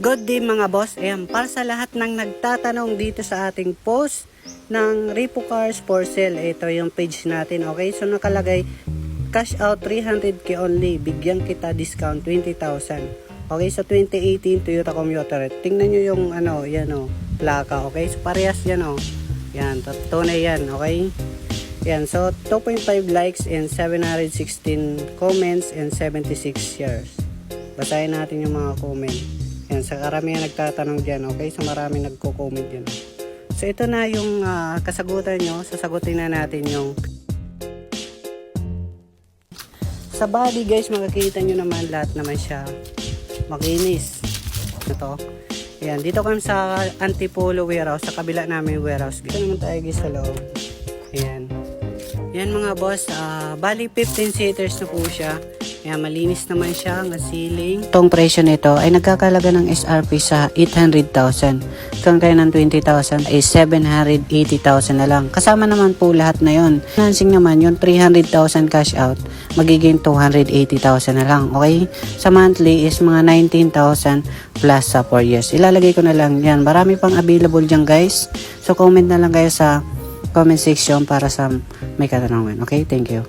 Good day mga boss. Ayan, para sa lahat ng nagtatanong dito sa ating post ng Repo Cars for Sale, ito yung page natin. Okay, so nakalagay cash out 300k only, bigyan kita discount 20,000. Okay, so 2018 Toyota Commuter. Tingnan nyo yung ano, yan o, plaka. Okay, so parehas yan o. Yan, tunay yan. Okay, yan, so 2.5 likes and 716 comments and 76 shares. Basahin natin yung mga comment. Yan, sa karamihan nagtatanong dyan, okay? So marami nagko-comment dyan. So ito na yung kasagutan nyo. Sasagutin na natin yung sa body guys, makikita nyo naman lahat naman siya makinis. Ito. Yan, dito kami sa Antipolo warehouse, sa kabila namin warehouse. Dito naman tayo guys sa loob. Yan. Yan mga boss, bali 15 seaters na po siya. Ayan, malinis naman siya ang ceiling. Itong presyo nito ay nagkakalaga ng SRP sa 800,000. Kung kaya ng 20,000 ay 780,000 na lang. Kasama naman po lahat na yon. Financing naman yung 300,000 cash out, magiging 280,000 na lang. Okay? Sa monthly is mga 19,000 plus sa 4 years. Ilalagay ko na lang yan. Marami pang available dyan guys. So comment na lang kayo sa comment section para sa may katanungan. Okay? Thank you.